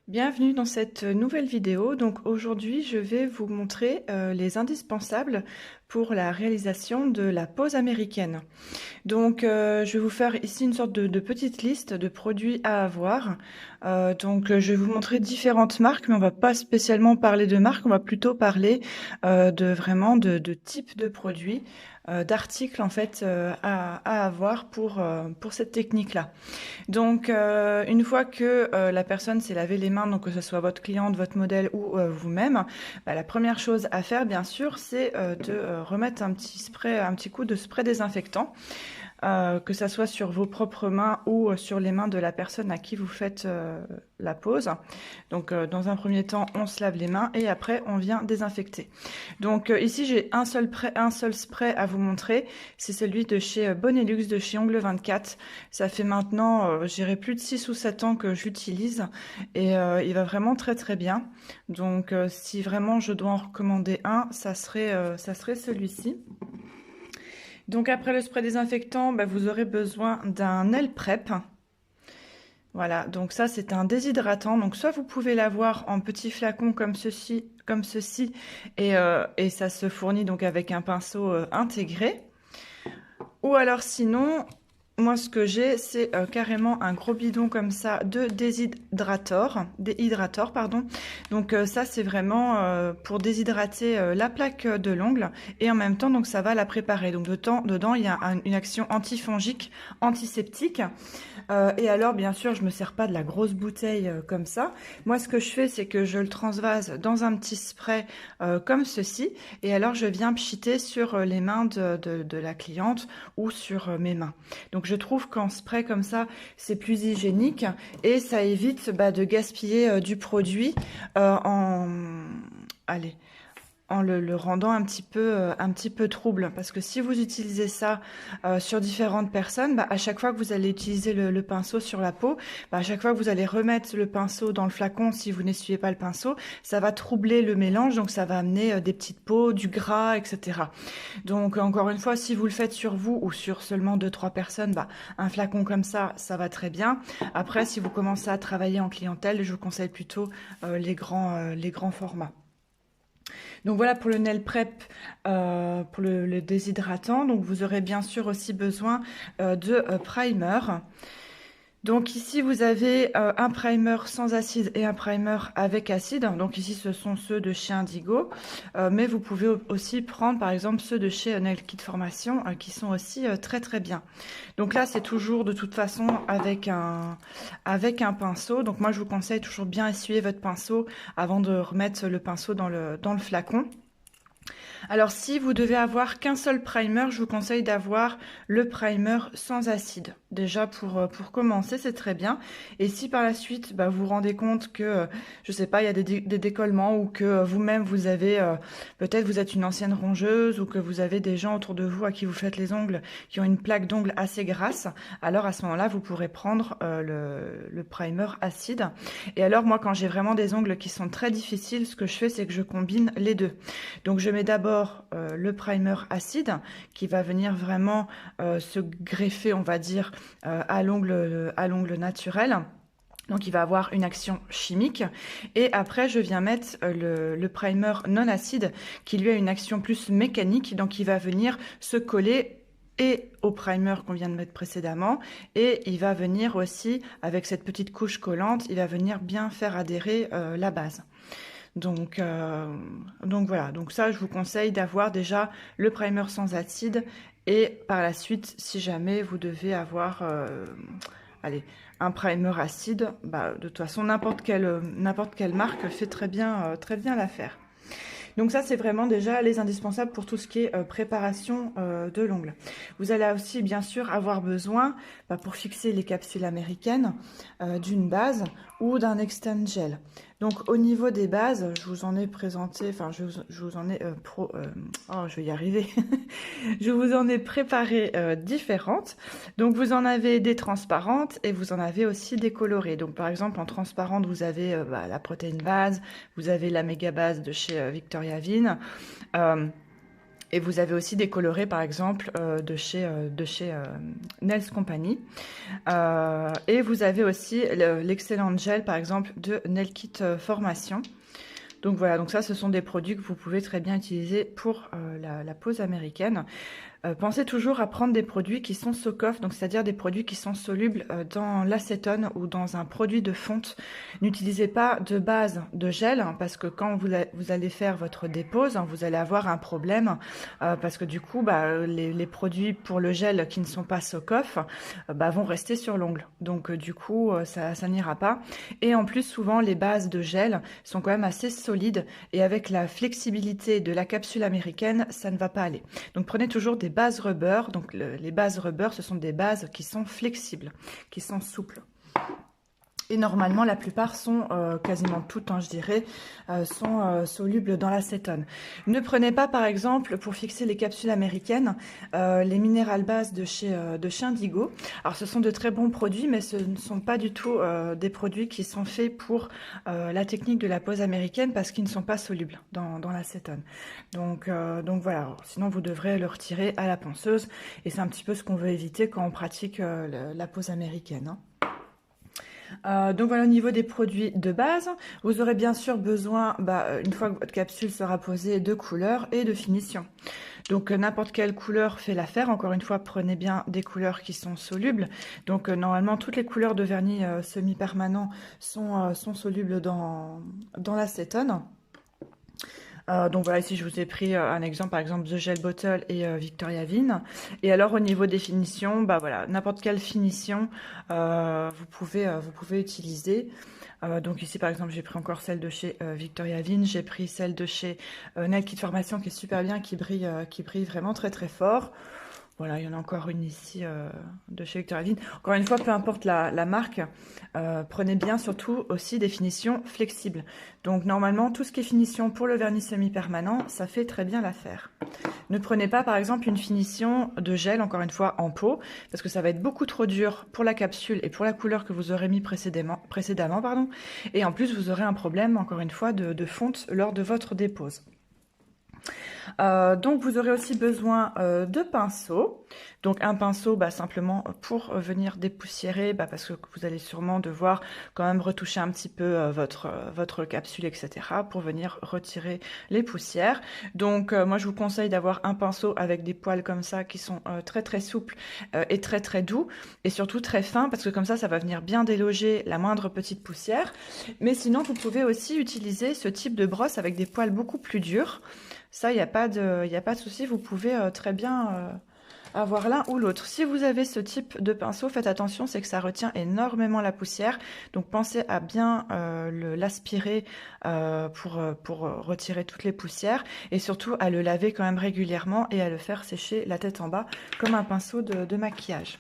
Bienvenue dans cette nouvelle vidéo. Donc aujourd'hui, je vais vous montrer les indispensables pour la réalisation de la pose américaine. Donc je vais vous faire ici une sorte de petite liste de produits à avoir. Donc je vais vous montrer différentes marques, mais on va pas spécialement parler de marques, on va plutôt parler de types de produits, d'articles en fait à avoir pour cette technique-là. Donc, une fois que la personne s'est lavé les mains, donc que ce soit votre cliente, votre modèle ou vous-même, la première chose à faire, bien sûr, c'est de remettre un petit coup de spray désinfectant. Que ça soit sur vos propres mains ou sur les mains de la personne à qui vous faites la pose. Donc dans un premier temps, on se lave les mains et après on vient désinfecter. Donc ici j'ai un seul spray à vous montrer, c'est celui de chez Bonelux, de chez Ongle 24. Ça fait maintenant, j'irai plus de 6 ou 7 ans que j'utilise et il va vraiment très très bien. Donc si vraiment je dois en recommander un, ça serait celui-ci. Donc après le spray désinfectant, vous aurez besoin d'un nail prep. Voilà, donc ça c'est un déshydratant. Donc soit vous pouvez l'avoir en petit flacon comme ceci, et ça se fournit donc avec un pinceau intégré. Ou alors sinon, moi ce que j'ai, c'est carrément un gros bidon comme ça de déshydrator. Donc ça c'est vraiment pour déshydrater la plaque de l'ongle et en même temps donc ça va la préparer. Donc dedans il y a une action antifongique, antiseptique. Et alors bien sûr je me sers pas de la grosse bouteille comme ça. Moi ce que je fais c'est que je le transvase dans un petit spray comme ceci et alors je viens pchiter sur les mains de la cliente ou sur mes mains. Donc je trouve qu'en spray comme ça, c'est plus hygiénique et ça évite de gaspiller du produit en le rendant un petit peu trouble. Parce que si vous utilisez ça sur différentes personnes, à chaque fois que vous allez utiliser le pinceau sur la peau, à chaque fois que vous allez remettre le pinceau dans le flacon, si vous n'essuyez pas le pinceau, ça va troubler le mélange, donc ça va amener des petites peaux, du gras, etc. Donc encore une fois, si vous le faites sur vous ou sur seulement 2-3 personnes, un flacon comme ça va très bien. Après, si vous commencez à travailler en clientèle, je vous conseille plutôt les grands formats. Donc voilà pour le nail prep, pour le déshydratant. Donc vous aurez bien sûr aussi besoin de primer. Donc ici vous avez un primer sans acide et un primer avec acide. Donc ici ce sont ceux de chez Indigo, mais vous pouvez aussi prendre par exemple ceux de chez Nail Kit Formation qui sont aussi très très bien. Donc là c'est toujours de toute façon avec un pinceau. Donc moi je vous conseille toujours bien essuyer votre pinceau avant de remettre le pinceau dans le flacon. Alors si vous devez avoir qu'un seul primer, je vous conseille d'avoir le primer sans acide. Déjà pour commencer, c'est très bien. Et si par la suite, vous vous rendez compte que, je sais pas, il y a des décollements ou que vous-même vous avez, peut-être vous êtes une ancienne rongeuse ou que vous avez des gens autour de vous à qui vous faites les ongles qui ont une plaque d'ongles assez grasse, alors à ce moment-là, vous pourrez prendre le primer acide. Et alors moi, quand j'ai vraiment des ongles qui sont très difficiles, ce que je fais, c'est que je combine les deux. Donc je mets d'abord le primer acide qui va venir vraiment se greffer, on va dire, à l'ongle naturel. Donc il va avoir une action chimique et après je viens mettre le primer non acide qui lui a une action plus mécanique, donc il va venir se coller et au primer qu'on vient de mettre précédemment et il va venir aussi avec cette petite couche collante, il va venir bien faire adhérer la base. Donc voilà, donc ça je vous conseille d'avoir déjà le primer sans acide et par la suite si jamais vous devez avoir un primer acide, de toute façon n'importe quelle marque fait très bien l'affaire. Donc ça c'est vraiment déjà les indispensables pour tout ce qui est préparation de l'ongle. Vous allez aussi bien sûr avoir besoin pour fixer les capsules américaines d'une base ou d'un extend gel. Donc au niveau des bases, je vous en ai présenté, enfin je vous en ai oh je vais y arriver, je vous en ai préparé différentes. Donc vous en avez des transparentes et vous en avez aussi des colorées. Donc par exemple en transparente vous avez la protéine base, vous avez la méga base de chez Victoria Vin. Et vous avez aussi des colorés, par exemple, de chez Nails Company. Et vous avez aussi l'excellent gel, par exemple, de Nail Kit Formation. Donc voilà, donc ça, ce sont des produits que vous pouvez très bien utiliser pour la pose américaine. Pensez toujours à prendre des produits qui sont soak-off, donc c'est-à-dire des produits qui sont solubles dans l'acétone ou dans un produit de fonte. N'utilisez pas de base de gel parce que quand vous allez faire votre dépose, vous allez avoir un problème parce que du coup, les produits pour le gel qui ne sont pas soak-off vont rester sur l'ongle. Donc du coup, ça n'ira pas. Et en plus, souvent, les bases de gel sont quand même assez solides et avec la flexibilité de la capsule américaine, ça ne va pas aller. Donc prenez toujours des bases rubber. Donc les bases rubber, ce sont des bases qui sont flexibles, qui sont souples. Et normalement, la plupart sont, quasiment toutes, je dirais, sont solubles dans l'acétone. Ne prenez pas, par exemple, pour fixer les capsules américaines, les minéral bases de chez Indigo. Alors, ce sont de très bons produits, mais ce ne sont pas du tout des produits qui sont faits pour la technique de la pose américaine parce qu'ils ne sont pas solubles dans l'acétone. Donc voilà. Alors, sinon, vous devrez le retirer à la ponceuse. Et c'est un petit peu ce qu'on veut éviter quand on pratique la pose américaine. Donc voilà, au niveau des produits de base, vous aurez bien sûr besoin, une fois que votre capsule sera posée, de couleurs et de finition. Donc n'importe quelle couleur fait l'affaire. Encore une fois, prenez bien des couleurs qui sont solubles. Donc normalement, toutes les couleurs de vernis semi-permanent sont solubles dans l'acétone. Donc voilà, ici je vous ai pris un exemple, par exemple The Gel Bottle et Victoria Vin. Et alors au niveau des finitions, voilà, n'importe quelle finition vous pouvez utiliser. Donc ici par exemple j'ai pris encore celle de chez Victoria Vin, j'ai pris celle de chez Nail Kit Formation qui est super bien, qui brille vraiment très très fort. Voilà, il y en a encore une ici de chez Victoria Vin. Encore une fois, peu importe la marque, prenez bien surtout aussi des finitions flexibles. Donc normalement, tout ce qui est finition pour le vernis semi-permanent, ça fait très bien l'affaire. Ne prenez pas par exemple une finition de gel, encore une fois en pot, parce que ça va être beaucoup trop dur pour la capsule et pour la couleur que vous aurez mis précédemment. Et en plus, vous aurez un problème, encore une fois, de fonte lors de votre dépose. Donc vous aurez aussi besoin de pinceaux. Donc un pinceau simplement pour venir dépoussiérer, parce que vous allez sûrement devoir quand même retoucher un petit peu votre capsule, etc. pour venir retirer les poussières. Donc moi je vous conseille d'avoir un pinceau avec des poils comme ça qui sont très très souples et très très doux et surtout très fins parce que comme ça va venir bien déloger la moindre petite poussière. Mais sinon vous pouvez aussi utiliser ce type de brosse avec des poils beaucoup plus durs. Ça, il n'y a pas de souci, vous pouvez très bien avoir l'un ou l'autre. Si vous avez ce type de pinceau, faites attention, c'est que ça retient énormément la poussière. Donc pensez à bien l'aspirer pour retirer toutes les poussières et surtout à le laver quand même régulièrement et à le faire sécher la tête en bas comme un pinceau de maquillage.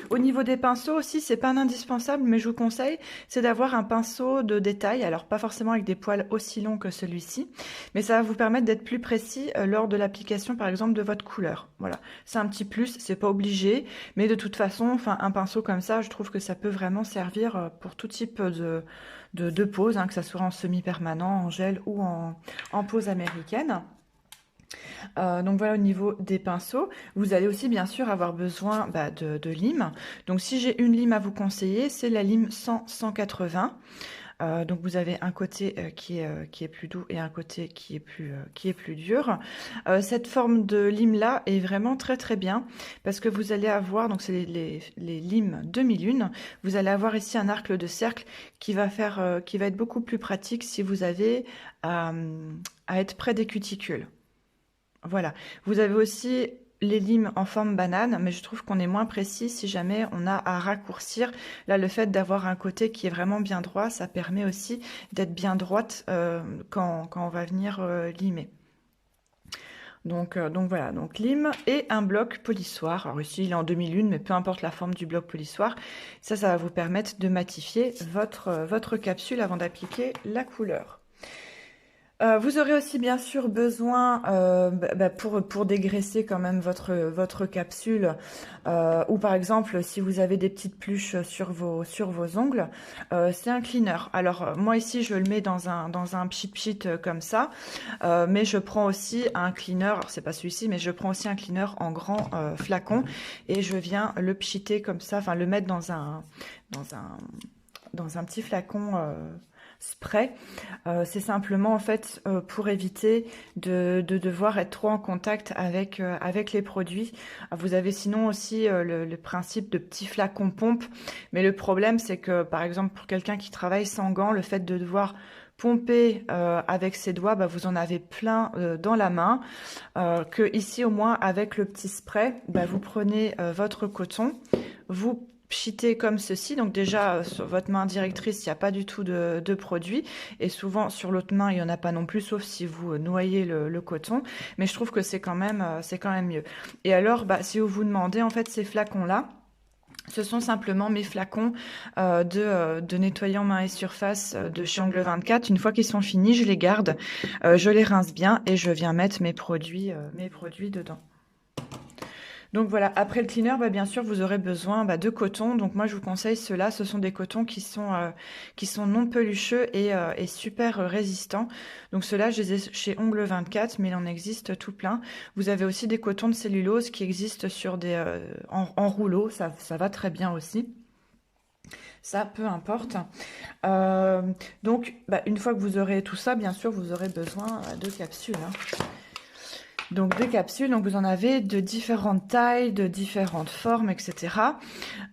Au niveau des pinceaux aussi, c'est pas un indispensable, mais je vous conseille, c'est d'avoir un pinceau de détail. Alors pas forcément avec des poils aussi longs que celui-ci, mais ça va vous permettre d'être plus précis lors de l'application, par exemple, de votre couleur. Voilà, c'est un petit plus, c'est pas obligé, mais de toute façon, un pinceau comme ça, je trouve que ça peut vraiment servir pour tout type de pose, que ça soit en semi-permanent, en gel ou en pose américaine. Donc voilà au niveau des pinceaux. Vous allez aussi bien sûr avoir besoin de lime. Donc si j'ai une lime à vous conseiller, c'est la lime 100-180. Donc vous avez un côté qui est plus doux et un côté qui est plus dur. Cette forme de lime là est vraiment très très bien parce que vous allez avoir, donc c'est les limes demi-lune, vous allez avoir ici un arc de cercle qui va être beaucoup plus pratique si vous avez à être près des cuticules. Voilà, vous avez aussi les limes en forme banane, mais je trouve qu'on est moins précis si jamais on a à raccourcir. Là, le fait d'avoir un côté qui est vraiment bien droit, ça permet aussi d'être bien droite quand on va venir limer. Donc voilà, donc lime et un bloc polissoir. Alors ici, il est en demi-lune, mais peu importe la forme du bloc polissoir. Ça va vous permettre de matifier votre capsule avant d'appliquer la couleur. Vous aurez aussi bien sûr besoin, pour dégraisser quand même votre capsule, ou par exemple si vous avez des petites pluches sur vos ongles, c'est un cleaner. Alors moi ici je le mets dans un pchit comme ça, mais je prends aussi un cleaner, alors c'est pas celui-ci, mais je prends aussi un cleaner en grand flacon et je viens le pchiter comme ça, enfin le mettre dans un petit flacon spray. C'est simplement en fait pour éviter de devoir être trop en contact avec les produits. Vous avez sinon aussi le principe de petits flacons pompe, mais le problème c'est que par exemple pour quelqu'un qui travaille sans gants, le fait de devoir pomper avec ses doigts, vous en avez plein dans la main, que ici au moins avec le petit spray, vous prenez votre coton, vous pchitez comme ceci. Donc déjà sur votre main directrice il n'y a pas du tout de produit, et souvent sur l'autre main il n'y en a pas non plus, sauf si vous noyez le coton, mais je trouve que c'est quand même mieux. Et alors si vous vous demandez, en fait ces flacons là, ce sont simplement mes flacons de nettoyant main et surface de chez Ongle 24. Une fois qu'ils sont finis, je les garde, je les rince bien et je viens mettre mes produits dedans. Donc voilà, après le cleaner, bien sûr, vous aurez besoin de coton. Donc moi, je vous conseille ceux-là. Ce sont des cotons qui sont non pelucheux et super résistants. Donc ceux-là, je les ai chez Ongle 24, mais il en existe tout plein. Vous avez aussi des cotons de cellulose qui existent sur en rouleau. Ça va très bien aussi. Ça, peu importe. Donc, une fois que vous aurez tout ça, bien sûr, vous aurez besoin de capsules. Donc des capsules, donc vous en avez de différentes tailles, de différentes formes, etc.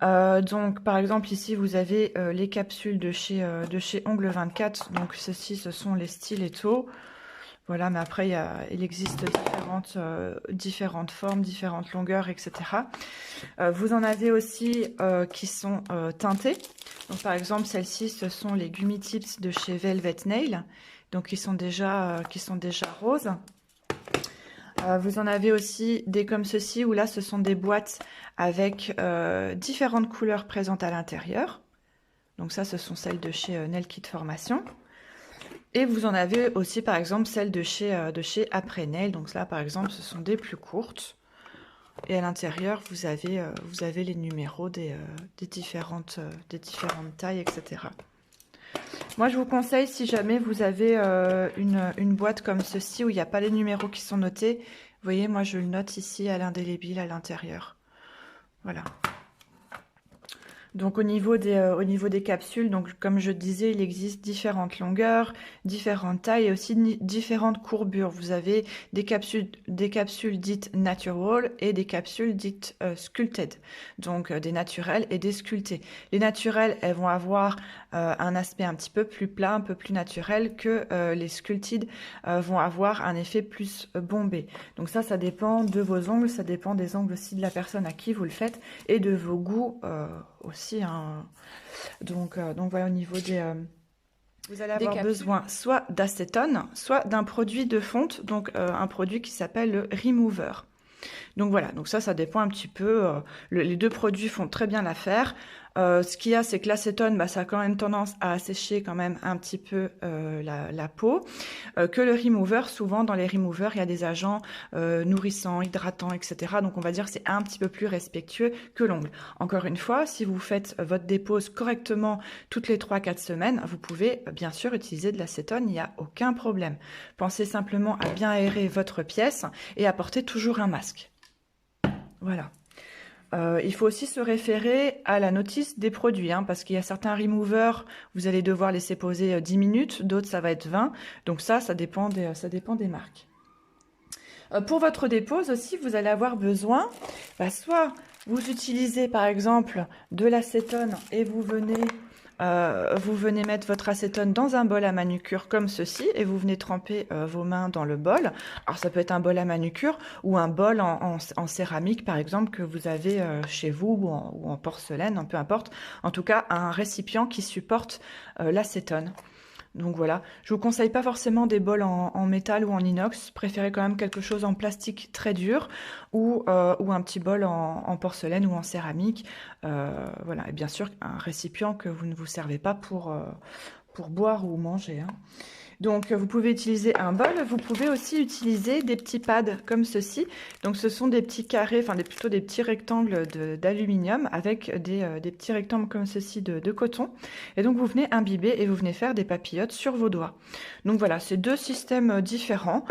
Donc par exemple ici vous avez les capsules de chez Ongle 24. Donc ceci, ce sont les stilettos. Voilà, mais après il existe différentes formes, différentes longueurs, etc. Vous en avez aussi qui sont teintées. Donc par exemple celles-ci, ce sont les Gummy Tips de chez Velvet Nail. Donc qui sont déjà roses. Vous en avez aussi des comme ceci, où là ce sont des boîtes avec différentes couleurs présentes à l'intérieur. Donc ça, ce sont celles de chez Nail Kit Formation. Et vous en avez aussi par exemple celles de chez Après Nail. Donc là par exemple, ce sont des plus courtes. Et à l'intérieur, vous avez les numéros des différentes tailles, etc. Moi, je vous conseille, si jamais vous avez une boîte comme ceci où il n'y a pas les numéros qui sont notés, vous voyez, moi je le note ici à l'indélébile à l'intérieur. Voilà. Donc au niveau des capsules, donc comme je disais, il existe différentes longueurs, différentes tailles et aussi différentes courbures. Vous avez des capsules dites natural et des capsules dites sculpted, donc des naturelles et des sculptées. Les naturelles, elles vont avoir un aspect un petit peu plus plat, un peu plus naturel, que les sculpted vont avoir un effet plus bombé. Donc ça dépend de vos ongles, ça dépend des ongles aussi de la personne à qui vous le faites et de vos goûts aussi. Donc voilà, au niveau vous allez avoir besoin soit d'acétone, soit d'un produit de fonte, donc un produit qui s'appelle le Remover. Donc voilà, donc ça dépend un petit peu. Les deux produits font très bien l'affaire. Ce qu'il y a, c'est que l'acétone, ça a quand même tendance à assécher quand même un petit peu la peau. Que le remover, souvent dans les removers, il y a des agents nourrissants, hydratants, etc. Donc on va dire que c'est un petit peu plus respectueux que l'ongle. Encore une fois, si vous faites votre dépose correctement toutes les 3-4 semaines, vous pouvez bien sûr utiliser de l'acétone, il n'y a aucun problème. Pensez simplement à bien aérer votre pièce et à porter toujours un masque. Voilà. Il faut aussi se référer à la notice des produits, parce qu'il y a certains removers, vous allez devoir laisser poser 10 minutes, d'autres ça va être 20, donc ça dépend des marques. Pour votre dépose aussi, vous allez avoir besoin, soit vous utilisez par exemple de l'acétone et vous venez mettre votre acétone dans un bol à manucure comme ceci et vous venez tremper vos mains dans le bol. Alors ça peut être un bol à manucure ou un bol en céramique par exemple que vous avez chez vous ou en porcelaine, peu importe. En tout cas, un récipient qui supporte l'acétone. Donc voilà, je vous conseille pas forcément des bols en métal ou en inox, préférez quand même quelque chose en plastique très dur ou un petit bol en porcelaine ou en céramique. Voilà, et bien sûr un récipient que vous ne vous servez pas pour boire ou manger, hein. Donc, vous pouvez utiliser un bol. Vous pouvez aussi utiliser des petits pads comme ceci. Donc, ce sont des petits carrés, enfin plutôt des petits rectangles d'aluminium avec des petits rectangles comme ceci de coton. Et donc, vous venez imbiber et vous venez faire des papillotes sur vos doigts. Donc voilà, c'est deux systèmes différents.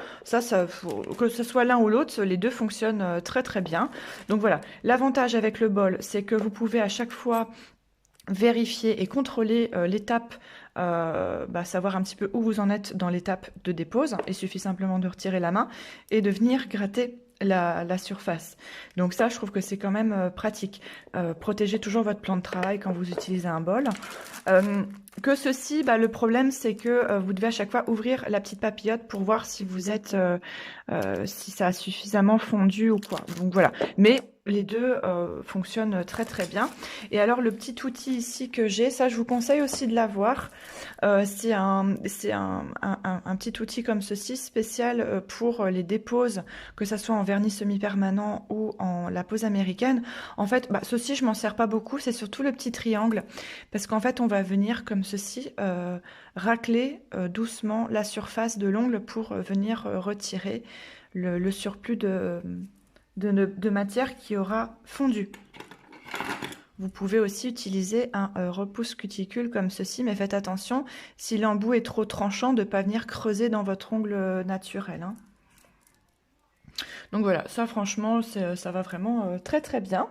Que ce soit l'un ou l'autre, les deux fonctionnent très très bien. Donc voilà, l'avantage avec le bol, c'est que vous pouvez à chaque fois vérifier et contrôler l'étape, savoir un petit peu où vous en êtes dans l'étape de dépose. Il suffit simplement de retirer la main et de venir gratter la surface. Donc ça, je trouve que c'est quand même pratique. Protégez toujours votre plan de travail quand vous utilisez un bol. Que ceci, le problème, c'est que vous devez à chaque fois ouvrir la petite papillote pour voir si vous êtes, si ça a suffisamment fondu ou quoi. Donc voilà. Mais les deux fonctionnent très très bien. Et alors le petit outil ici que j'ai, ça je vous conseille aussi de l'avoir. C'est un petit outil comme ceci, spécial pour les déposes, que ça soit en vernis semi-permanent ou en la pose américaine. En fait, ceci je m'en sers pas beaucoup, c'est surtout le petit triangle. Parce qu'en fait on va venir comme ceci, racler doucement la surface de l'ongle pour venir retirer le surplus de matière qui aura fondu. Vous pouvez aussi utiliser un repousse cuticule comme ceci, mais faites attention, si l'embout est trop tranchant, de ne pas venir creuser dans votre ongle naturel, hein. Donc voilà, ça franchement, ça va vraiment très très bien.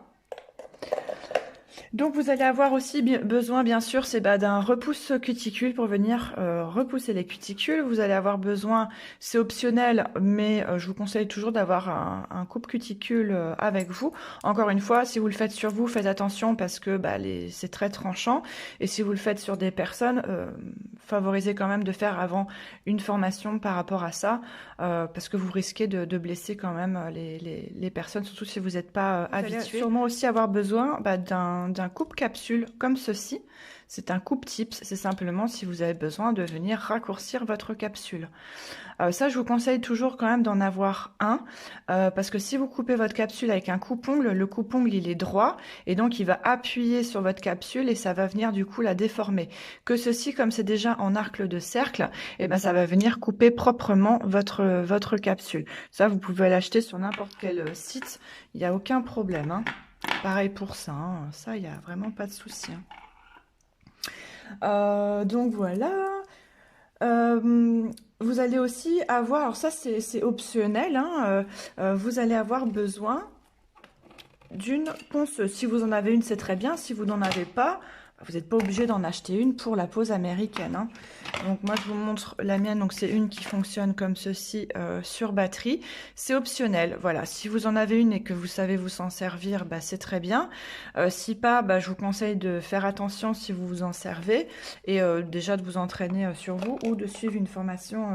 Donc vous allez avoir aussi besoin, bien sûr, d'un repousse cuticule pour venir repousser les cuticules. Vous allez avoir besoin, c'est optionnel, mais je vous conseille toujours d'avoir un coupe cuticule avec vous. Encore une fois, si vous le faites sur vous, faites attention parce que c'est très tranchant. Et si vous le faites sur des personnes, favorisez quand même de faire avant une formation par rapport à ça, parce que vous risquez de blesser quand même les personnes, surtout si vous n'êtes pas habitué. Vous allez sûrement aussi avoir besoin d'un coupe-capsule comme ceci. C'est un coupe-tips, c'est simplement si vous avez besoin de venir raccourcir votre capsule. Ça, je vous conseille toujours quand même d'en avoir un, parce que si vous coupez votre capsule avec un coupe-ongle, le coupe-ongle il est droit, et donc il va appuyer sur votre capsule et ça va venir du coup la déformer. Que ceci, comme c'est déjà en arc de cercle, ça va venir couper proprement votre capsule. Ça, vous pouvez l'acheter sur n'importe quel site, il n'y a aucun problème, hein. Pareil pour ça, hein. Ça, il n'y a vraiment pas de souci, hein. Donc voilà. Vous allez aussi avoir, alors ça c'est optionnel, hein, vous allez avoir besoin d'une ponceuse. Si vous en avez une, c'est très bien. Si vous n'en avez pas, vous n'êtes pas obligé d'en acheter une pour la pose américaine, hein. Donc moi je vous montre la mienne, donc c'est une qui fonctionne comme ceci sur batterie. C'est optionnel, voilà. Si vous en avez une et que vous savez vous en servir, c'est très bien. Si pas, je vous conseille de faire attention si vous vous en servez et déjà de vous entraîner sur vous ou de suivre une formation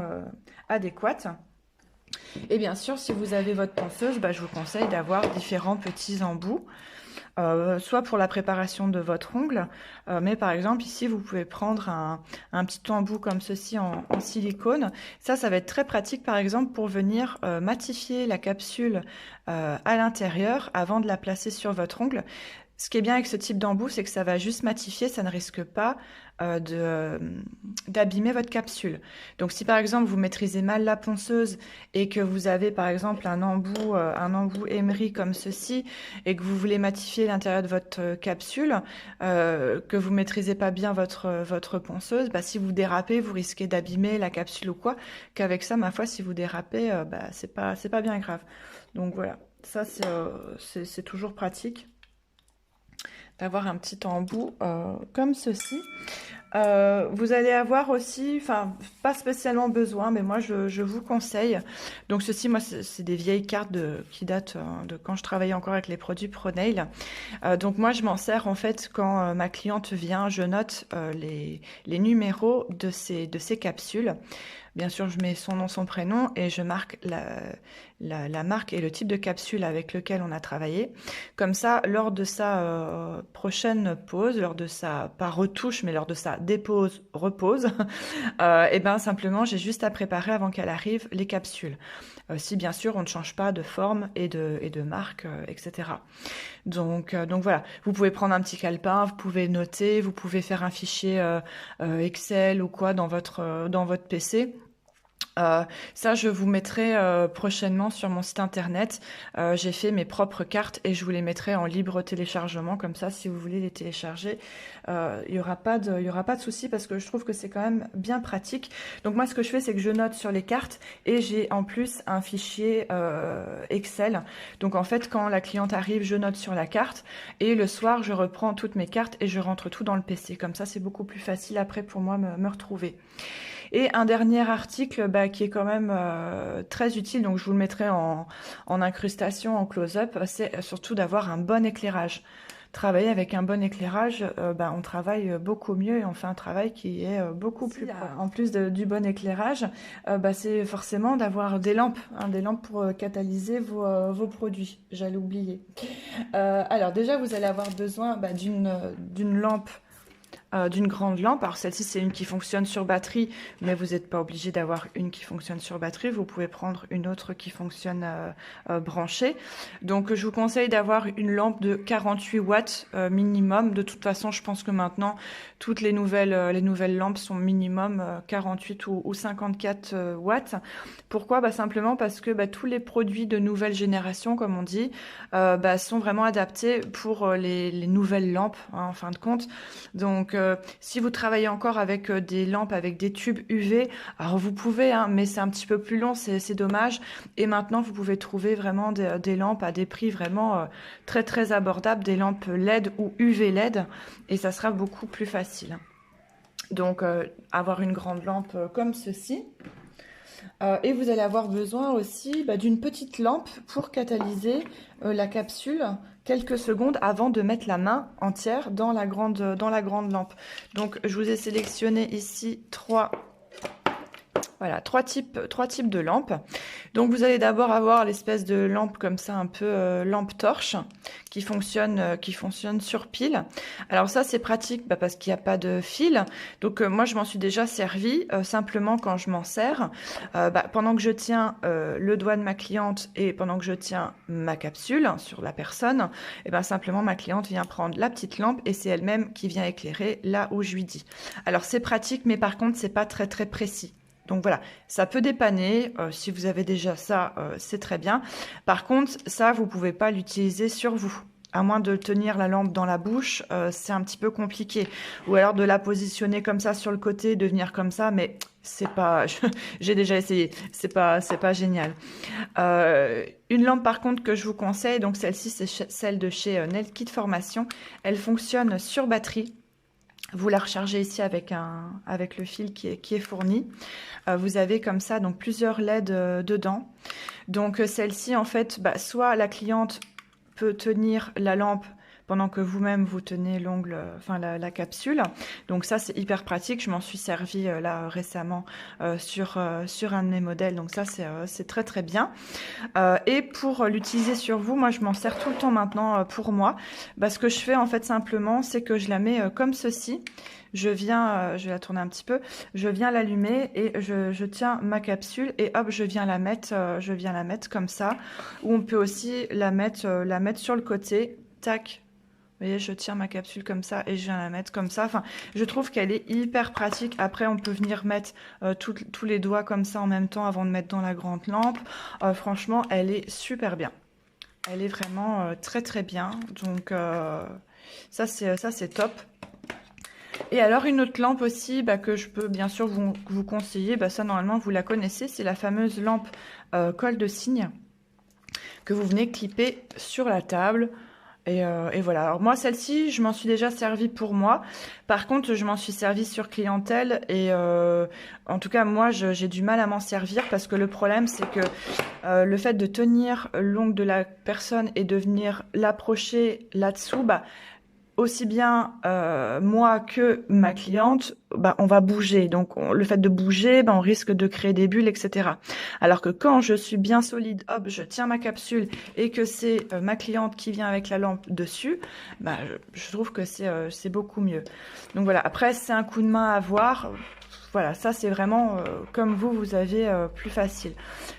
adéquate. Et bien sûr, si vous avez votre ponceuse, je vous conseille d'avoir différents petits embouts. Soit pour la préparation de votre ongle, mais par exemple ici vous pouvez prendre un petit embout comme ceci en silicone. Ça va être très pratique par exemple pour venir matifier la capsule à l'intérieur avant de la placer sur votre ongle. Ce qui est bien avec ce type d'embout, c'est que ça va juste matifier, ça ne risque pas d'abîmer votre capsule. Donc si par exemple vous maîtrisez mal la ponceuse et que vous avez par exemple un embout émery comme ceci et que vous voulez matifier l'intérieur de votre capsule, que vous maîtrisez pas bien votre ponceuse, si vous dérapez, vous risquez d'abîmer la capsule ou quoi, qu'avec ça, ma foi, si vous dérapez, c'est pas bien grave. Donc voilà, ça c'est toujours pratique d'avoir un petit embout comme ceci. Vous allez avoir aussi, pas spécialement besoin, mais moi je vous conseille. Donc ceci, moi c'est des vieilles cartes qui datent de quand je travaillais encore avec les produits ProNail. Donc moi je m'en sers en fait quand ma cliente vient, je note les numéros de ces capsules. Bien sûr, je mets son nom, son prénom et je marque la marque et le type de capsule avec lequel on a travaillé. Comme ça, lors de sa prochaine pause, lors de sa, pas retouche, mais lors de sa dépose, repose, et ben simplement, j'ai juste à préparer avant qu'elle arrive les capsules. Si bien sûr, on ne change pas de forme et de marque, etc. Donc voilà, vous pouvez prendre un petit calepin, vous pouvez noter, vous pouvez faire un fichier Excel ou quoi dans votre PC. Ça, je vous mettrai prochainement sur mon site internet. J'ai fait mes propres cartes et je vous les mettrai en libre téléchargement. Comme ça, si vous voulez les télécharger, il y aura pas de souci parce que je trouve que c'est quand même bien pratique. Donc moi, ce que je fais, c'est que je note sur les cartes et j'ai en plus un fichier Excel. Donc en fait, quand la cliente arrive, je note sur la carte et le soir, je reprends toutes mes cartes et je rentre tout dans le PC. Comme ça, c'est beaucoup plus facile après pour moi me retrouver. Et un dernier article qui est quand même très utile, donc je vous le mettrai en incrustation, en close-up, c'est surtout d'avoir un bon éclairage. Travailler avec un bon éclairage, on travaille beaucoup mieux et on fait un travail qui est beaucoup plus propre. En plus du bon éclairage, c'est forcément d'avoir des lampes pour catalyser vos produits. J'allais oublier. Alors déjà, vous allez avoir besoin d'une lampe, d'une grande lampe. Alors celle-ci, c'est une qui fonctionne sur batterie, mais vous n'êtes pas obligé d'avoir une qui fonctionne sur batterie. Vous pouvez prendre une autre qui fonctionne branchée. Donc je vous conseille d'avoir une lampe de 48 watts minimum. De toute façon, je pense que maintenant, toutes les nouvelles lampes sont minimum 48 ou 54 watts. Pourquoi? Simplement parce que tous les produits de nouvelle génération, comme on dit, sont vraiment adaptés pour les nouvelles lampes, hein, en fin de compte. Donc si vous travaillez encore avec des lampes avec des tubes UV, alors vous pouvez, hein, mais c'est un petit peu plus long, c'est dommage. Et maintenant, vous pouvez trouver vraiment des lampes à des prix vraiment très très abordables, des lampes LED ou UV LED, et ça sera beaucoup plus facile. Donc avoir une grande lampe comme ceci. Et vous allez avoir besoin aussi d'une petite lampe pour catalyser la capsule quelques secondes avant de mettre la main entière dans la grande lampe. Donc je vous ai sélectionné ici trois types de lampes. Donc vous allez d'abord avoir l'espèce de lampe comme ça, un peu lampe torche, qui fonctionne sur pile. Alors ça, c'est pratique parce qu'il n'y a pas de fil. Donc moi, je m'en suis déjà servi simplement quand je m'en sers. Pendant que je tiens le doigt de ma cliente et pendant que je tiens ma capsule sur la personne, simplement ma cliente vient prendre la petite lampe et c'est elle-même qui vient éclairer là où je lui dis. Alors c'est pratique, mais par contre, c'est pas très très précis. Donc voilà, ça peut dépanner. Si vous avez déjà ça, c'est très bien. Par contre, ça, vous pouvez pas l'utiliser sur vous. À moins de tenir la lampe dans la bouche, c'est un petit peu compliqué. Ou alors de la positionner comme ça sur le côté, de venir comme ça, mais c'est pas. J'ai déjà essayé, c'est pas génial. Une lampe par contre que je vous conseille, donc celle-ci, c'est celle de chez Nail Kit Formation. Elle fonctionne sur batterie. Vous la rechargez ici avec le fil qui est fourni. Vous avez comme ça donc plusieurs LED dedans. Donc celle-ci, en fait, soit la cliente peut tenir la lampe pendant que vous-même vous tenez la capsule. Donc ça, c'est hyper pratique. Je m'en suis servi là récemment sur un de mes modèles. Donc ça, c'est très très bien. Et pour l'utiliser sur vous, moi, je m'en sers tout le temps maintenant pour moi. Ce que je fais en fait simplement, c'est que je la mets comme ceci. Je vais la tourner un petit peu. Je viens l'allumer et je tiens ma capsule et hop, je viens la mettre comme ça. Ou on peut aussi la mettre sur le côté. Tac. Vous voyez, je tiens ma capsule comme ça et je viens la mettre comme ça. Enfin, je trouve qu'elle est hyper pratique. Après, on peut venir mettre tous les doigts comme ça en même temps avant de mettre dans la grande lampe. Franchement, elle est super bien. Elle est vraiment très très bien. Donc ça c'est top. Et alors une autre lampe aussi que je peux bien sûr vous conseiller, ça normalement vous la connaissez, c'est la fameuse lampe colle de cygne que vous venez clipper sur la table. Et voilà. Alors moi, celle-ci, je m'en suis déjà servi pour moi. Par contre, je m'en suis servi sur clientèle et en tout cas, moi, j'ai du mal à m'en servir parce que le problème, c'est que le fait de tenir l'ongle de la personne et de venir l'approcher là-dessous, aussi bien moi que ma cliente, bah, on va bouger. Donc le fait de bouger, bah, on risque de créer des bulles, etc. Alors que quand je suis bien solide, hop, je tiens ma capsule et que c'est ma cliente qui vient avec la lampe dessus, bah, je trouve que c'est beaucoup mieux. Donc voilà, après c'est un coup de main à avoir. Voilà, ça c'est vraiment comme vous avez plus facile.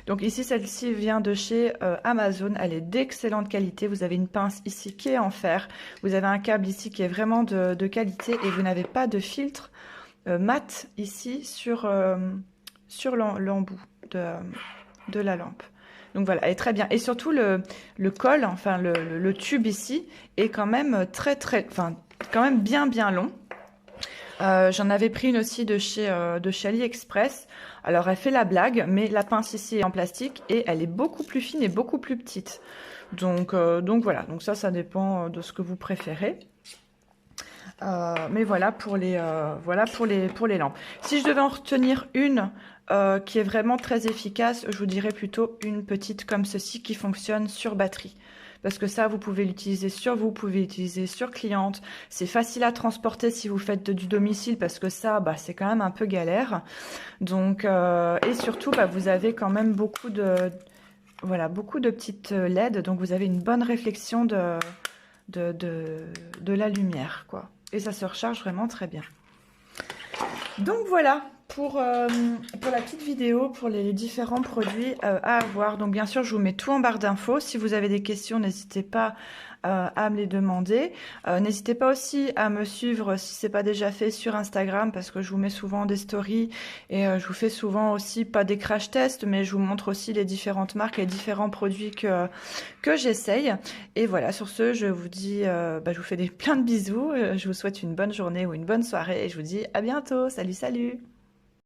Donc ici, celle-ci vient de chez Amazon. Elle est d'excellente qualité. Vous avez une pince ici qui est en fer. Vous avez un câble ici qui est vraiment de qualité et vous n'avez pas de filtre mat ici sur l'embout de la lampe. Donc voilà, elle est très bien. Et surtout le col, enfin le tube ici est quand même enfin quand même bien long. J'en avais pris une aussi de chez AliExpress. Alors elle fait la blague, mais la pince ici est en plastique et elle est beaucoup plus fine et beaucoup plus petite. Donc voilà, donc ça dépend de ce que vous préférez. Mais voilà pour les lampes. Si je devais en retenir une qui est vraiment très efficace, je vous dirais plutôt une petite comme ceci qui fonctionne sur batterie. Parce que ça, vous pouvez l'utiliser sur vous, pouvez l'utiliser sur cliente. C'est facile à transporter si vous faites du domicile parce que ça, bah, c'est quand même un peu galère. Donc, et surtout, bah, vous avez quand même beaucoup de petites LED. Donc, vous avez une bonne réflexion de la lumière, quoi. Et ça se recharge vraiment très bien. Donc voilà pour la petite vidéo, pour les différents produits à avoir. Donc bien sûr, je vous mets tout en barre d'infos. Si vous avez des questions, n'hésitez pas à me les demander. N'hésitez pas aussi à me suivre si c'est pas déjà fait sur Instagram parce que je vous mets souvent des stories et je vous fais souvent aussi pas des crash tests mais je vous montre aussi les différentes marques, les différents produits que j'essaye. Et voilà, sur ce, je vous dis, je vous fais plein de bisous. Je vous souhaite une bonne journée ou une bonne soirée et je vous dis à bientôt. Salut, salut!